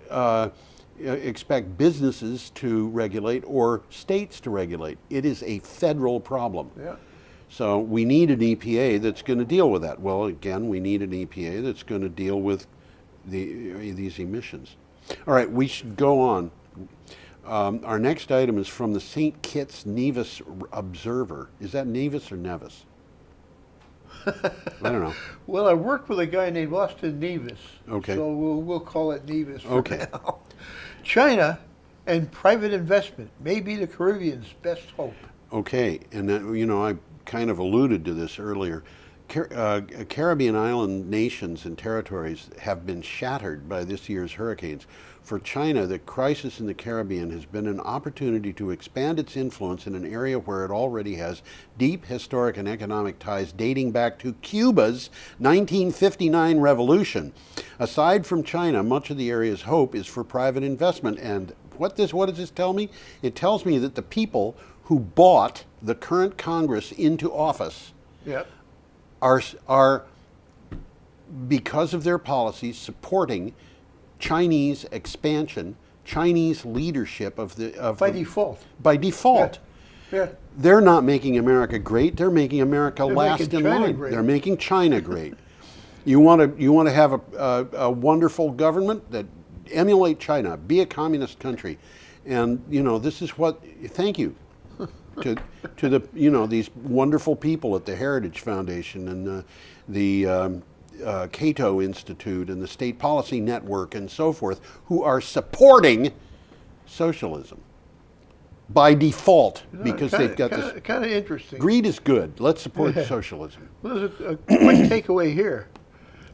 businesses to regulate or states to regulate. It is a federal problem. Yeah. So we need an EPA that's going to deal with that. Well, again, we need an EPA that's going to deal with these emissions. All right, we should go on. Our next item is from the St. Kitts Nevis Observer. Is that Nevis or Nevis? I don't know. Well, I worked with a guy named Austin Nevis. Okay. So we'll call it Nevis for Okay. now. China and private investment may be the Caribbean's best hope. Okay, and I kind of alluded to this earlier. Caribbean island nations and territories have been shattered by this year's hurricanes. For China, the crisis in the Caribbean has been an opportunity to expand its influence in an area where it already has deep historic and economic ties dating back to Cuba's 1959 revolution. Aside from China, much of the area's hope is for private investment. And what does this tell me? It tells me that the people who bought the current Congress into office Yep. are because of their policies supporting Chinese expansion, Chinese leadership By default. By default. Yeah. They're not making America great. They're making America last making in China line. great. They're making China great. You want to have a wonderful government that emulate China, be a communist country, and this is what. Thank you to the these wonderful people at the Heritage Foundation and the Cato Institute and the State Policy Network and so forth, who are supporting socialism by default because they've got this. Kind of interesting. Greed is good. Let's support socialism. Well, there's a quick takeaway here.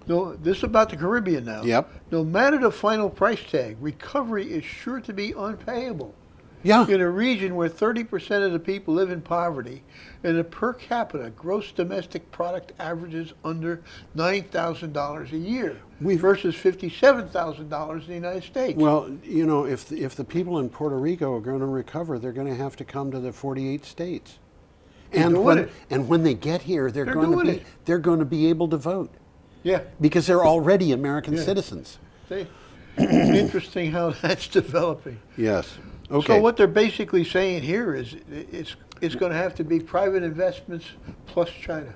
No, this is about the Caribbean now. Yep. No matter the final price tag, recovery is sure to be unpayable. Yeah. In a region where 30% of the people live in poverty, and the per capita gross domestic product averages under $9,000 a year versus $57,000 in the United States. Well, if the people in Puerto Rico are going to recover, they're going to have to come to the 48 states. And when they get here, they're going to be able to vote. Yeah. Because they're already American citizens. Interesting how that's developing. Yes. Okay. So what they're basically saying here is it's going to have to be private investments plus China.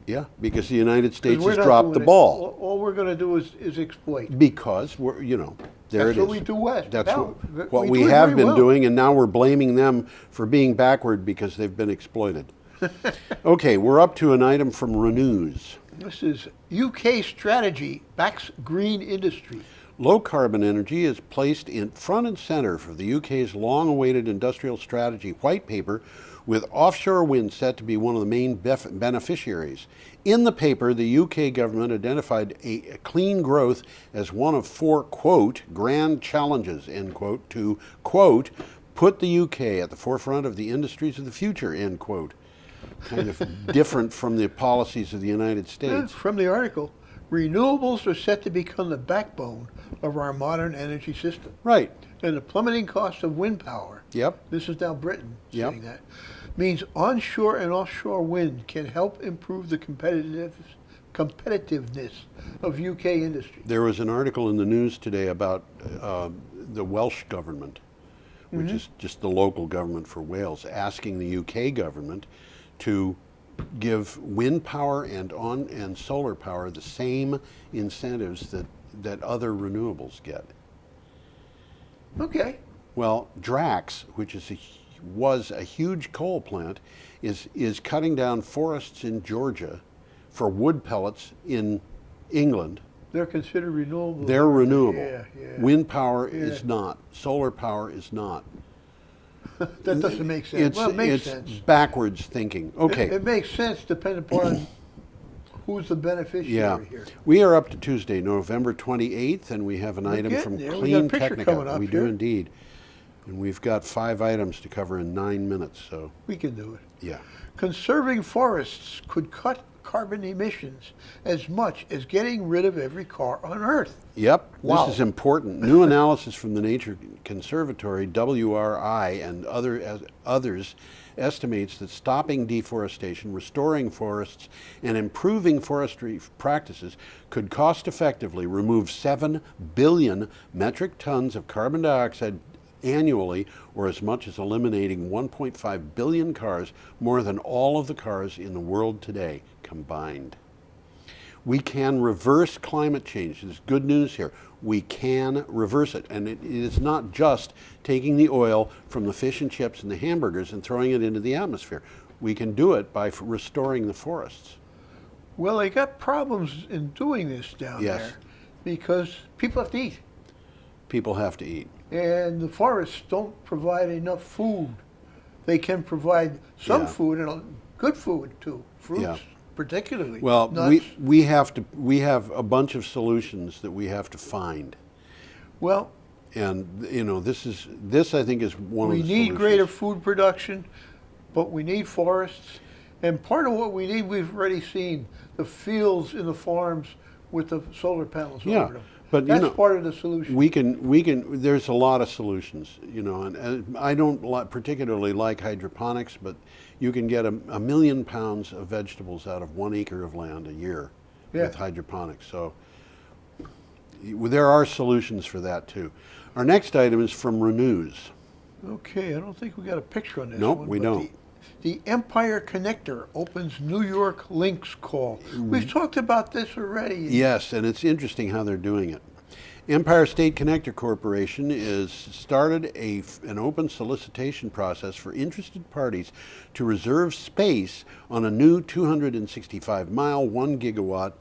Yeah, because the United States We're has not dropped doing the it. all. All we're going to do is exploit. Because there That's it is. what we do west. That's Now, what we we do it have very been well. doing, and now we're blaming them for being backward because they've been exploited. Okay, we're up to an item from Renews. This is UK strategy backs green industry. Low-carbon energy is placed in front and center for the UK's long-awaited industrial strategy white paper, with offshore wind set to be one of the main beneficiaries. In the paper, the UK government identified a clean growth as one of 4, quote, grand challenges, end quote, to, quote, put the UK at the forefront of the industries of the future, end quote. Kind of different from the policies of the United States. From the article, renewables are set to become the backbone of our modern energy system. Right. And the plummeting cost of wind power, Yep. this is now Britain Yep. saying that, means onshore and offshore wind can help improve the competitiveness of UK industry. There was an article in the news today about the Welsh government, which is just the local government for Wales, asking the UK government to give wind power and solar power the same incentives that other renewables get. Okay. Well, Drax, which was a huge coal plant, is cutting down forests in Georgia for wood pellets in England. They're considered renewable. They're renewable. Yeah, yeah. Wind power is not. Solar power is not. That doesn't make sense. Well, it makes sense. It's backwards thinking. Okay. It makes sense depending upon who's the beneficiary here. We are up to Tuesday, November 28th, and we have an item from there. We got a Clean picture Technica. coming up We here. do indeed. And we've got 5 items to cover in 9 minutes, so We can do it. yeah. Conserving forests could cut carbon emissions as much as getting rid of every car on Earth. Yep, Wow. This is important. New analysis from the Nature Conservatory, WRI, and others estimates that stopping deforestation, restoring forests, and improving forestry practices could cost-effectively remove 7 billion metric tons of carbon dioxide annually, or as much as eliminating 1.5 billion cars, more than all of the cars in the world today combined. We can reverse climate change. There's good news here. We can reverse it. And it is not just taking the oil from the fish and chips and the hamburgers and throwing it into the atmosphere. We can do it by restoring the forests. Well, they got problems in doing this down Yes. there because people have to eat. People have to eat. And the forests don't provide enough food. They can provide some Yeah. food and good food too, fruits Yeah. particularly. Well, nuts. we have a bunch of solutions that we have to find. Well, And this I think is one of we the need solutions. greater food production, but we need forests. And part of what we need, we've already seen the fields in the farms with the solar panels Yeah, over them. but, That's part of the solution. We can. There's a lot of solutions, and I don't particularly like hydroponics, but you can get a million pounds of vegetables out of 1 acre of land a year with hydroponics. So there are solutions for that too. Our next item is from Renews. Okay, I don't think we got a picture on this Nope, one. we but don't. The Empire Connector opens New York Links call. We've talked about this already. Yes, and it's interesting how they're doing it. Empire State Connector Corporation is started an open solicitation process for interested parties to reserve space on a new 265-mile, 1 gigawatt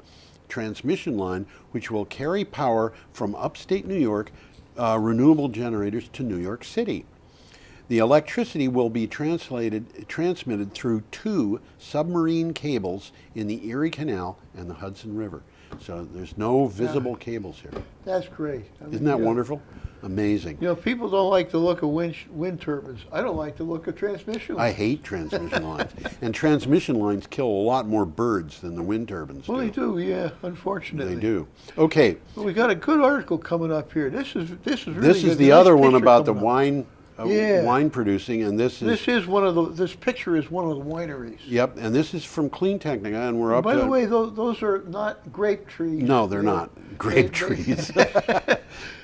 transmission line, which will carry power from upstate New York renewable generators to New York City. The electricity will be transmitted through 2 submarine cables in the Erie Canal and the Hudson River. So there's no visible cables here. That's great. Isn't that wonderful? Amazing. People don't like the look of wind turbines. I don't like the look of transmission I lines. hate transmission lines. And transmission lines kill a lot more birds than the wind turbines do. Well, they do, yeah, unfortunately. They do. Okay. Well, we got a good article coming up here. This is really This good. is the Nice other one picture about the coming up. wine producing, and this is This picture is one of the wineries. yep, and this is from Clean Technica, and we're up By to the way, those are not grape trees. no, they're not grape they- trees.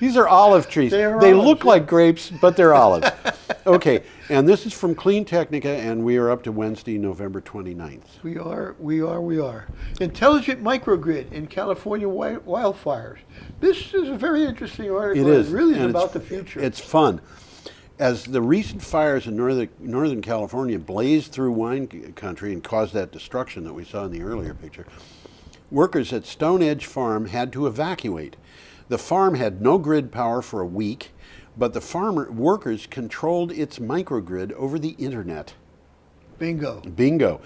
These are olive trees. They are They olives, look yeah. like grapes, but they're olives. Okay, and this is from Clean Technica, and we are up to Wednesday, November 29th. We are. Intelligent microgrid in California wildfires. This is a very interesting article. It is. It really is and about the future. It's fun. As the recent fires in Northern California blazed through wine country and caused that destruction that we saw in the earlier picture, workers at Stone Edge Farm had to evacuate. The farm had no grid power for a week, but the workers controlled its microgrid over the internet. Bingo. Bingo.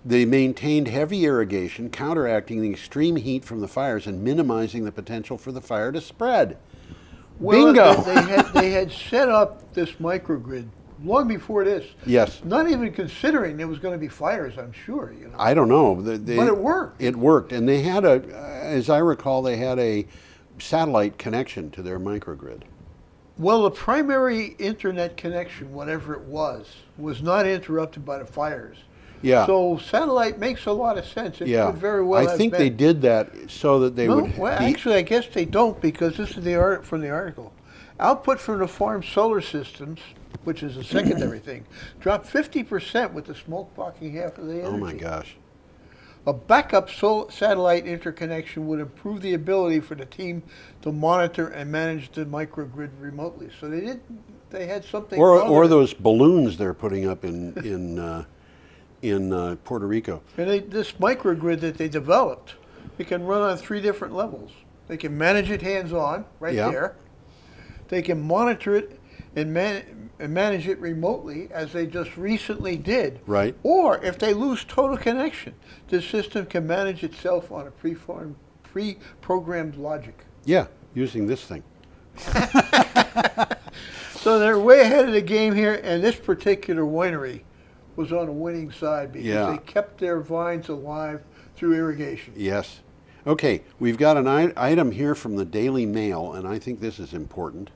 They maintained heavy irrigation, counteracting the extreme heat from the fires and minimizing the potential for the fire to spread. Well, Bingo. They had set up this microgrid long before this. Yes. Not even considering there was going to be fires, I'm sure. I don't know. But it worked. It worked. And they had as I recall, they had a satellite connection to their microgrid. Well, the primary internet connection, whatever it was not interrupted by the fires. Yeah. So satellite makes a lot of sense. It Yeah. could very well I have think been. they did that so that they would Well, be, actually, I guess they don't, because this is from the article. Output from the farm solar systems, which is a secondary thing, dropped 50% with the smoke blocking half of the energy. Oh my gosh. A backup satellite interconnection would improve the ability for the team to monitor and manage the microgrid remotely. So they had something. Or those balloons they're putting up in Puerto Rico. And this microgrid that they developed, it can run on 3 different levels. They can manage it hands-on, right there. They can monitor it and manage it remotely, as they just recently did. Right. Or if they lose total connection, the system can manage itself on a pre-programmed logic. Yeah, using this thing. So they're way ahead of the game here, and this particular winery was on the winning side because they kept their vines alive through irrigation. Yes. Okay, we've got an item here from the Daily Mail, and I think this is important.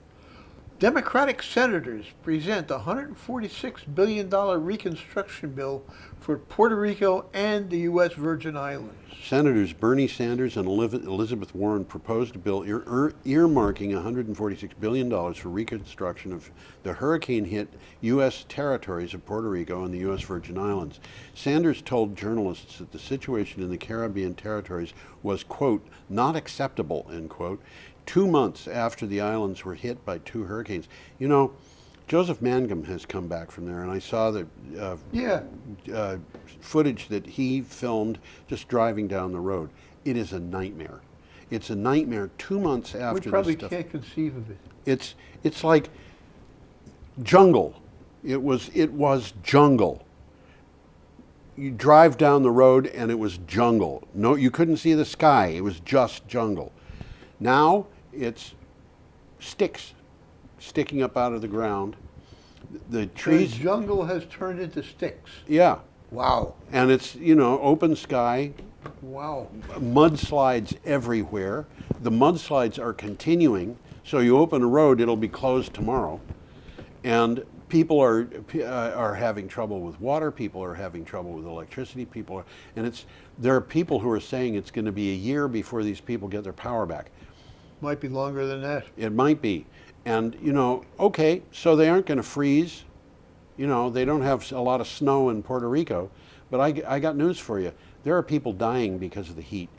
Democratic senators present a $146 billion reconstruction bill for Puerto Rico and the U.S. Virgin Islands. Senators Bernie Sanders and Elizabeth Warren proposed a bill earmarking $146 billion for reconstruction of the hurricane-hit U.S. territories of Puerto Rico and the U.S. Virgin Islands. Sanders told journalists that the situation in the Caribbean territories was, quote, not acceptable, end quote, 2 months after the islands were hit by 2 hurricanes. You know, Joseph Mangum has come back from there, and I saw the footage that he filmed just driving down the road. It is a nightmare. It's a nightmare 2 months after this stuff. We probably can't conceive of it. It's like jungle. It was jungle. You drive down the road and it was jungle. No, you couldn't see the sky. It was just jungle. Now it's sticks sticking up out of the ground. The trees. The jungle has turned into sticks. Yeah. Wow. And it's, open sky. Wow. Mudslides everywhere. The mudslides are continuing. So you open a road, it'll be closed tomorrow. And people are having trouble with water. People are having trouble with electricity. There are people who are saying it's going to be a year before these people get their power back. Might be longer than that. It might be. And, okay, so they aren't going to freeze. They don't have a lot of snow in Puerto Rico. But I got news for you. There are people dying because of the heat.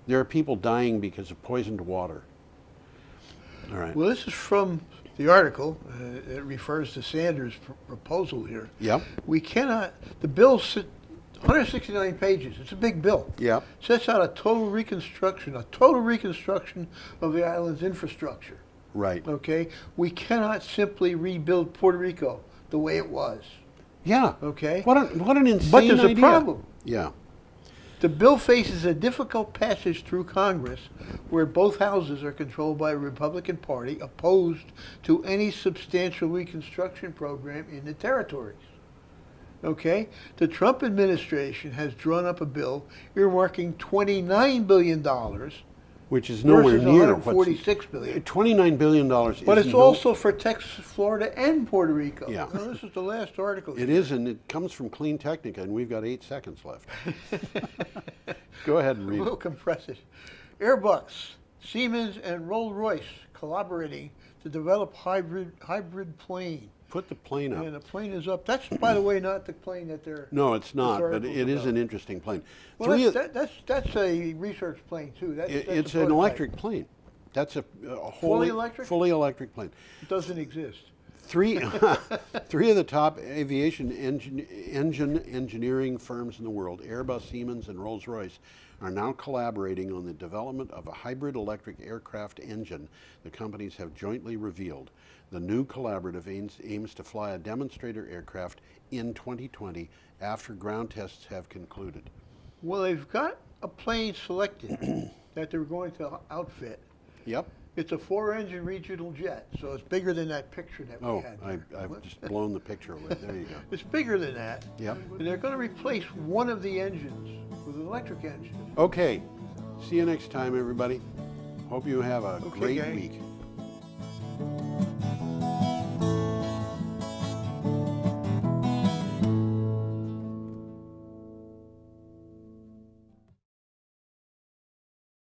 There are people dying because of poisoned water. All right. Well, this is from the article. It refers to Sanders' proposal here. Yep. The bill's 169 pages. It's a big bill. Yep. Sets out a total reconstruction of the island's infrastructure. Right. Okay? We cannot simply rebuild Puerto Rico the way it was. Yeah. Okay? What an insane But there's idea. a problem. Yeah. The bill faces a difficult passage through Congress, where both houses are controlled by a Republican Party opposed to any substantial reconstruction program in the territories. Okay? The Trump administration has drawn up a bill earmarking $29 billion, which is nowhere near $146 billion. $29 billion. But it's also for Texas, Florida, and Puerto Rico. Yeah. Now, this is the last article. It is, and it comes from Clean Technica, and we've got 8 seconds left. Go ahead and read We'll compress it. Airbus, Siemens, and Rolls-Royce collaborating to develop hybrid plane. Put the plane up. And the plane is up. That's, by the way, not the plane that they're... No, it's not, but article's it is about. an interesting plane. Well, that's a research plane, too. That's It's a an prototype. electric plane. That's a Fully electric? Fully electric plane. It doesn't exist. Three of the top aviation engine engineering firms in the world, Airbus, Siemens, and Rolls-Royce, are now collaborating on the development of a hybrid electric aircraft engine the companies have jointly revealed. The new collaborative aims to fly a demonstrator aircraft in 2020 after ground tests have concluded. Well, they've got a plane selected that they're going to outfit. Yep. It's a 4-engine regional jet, so it's bigger than that picture that we Oh, had. I've just blown the picture away. There you go. It's bigger than that. Yep. And they're going to replace one of the engines with an electric engine. Okay. See you next time, everybody. Hope you have a Okay, great gang. week.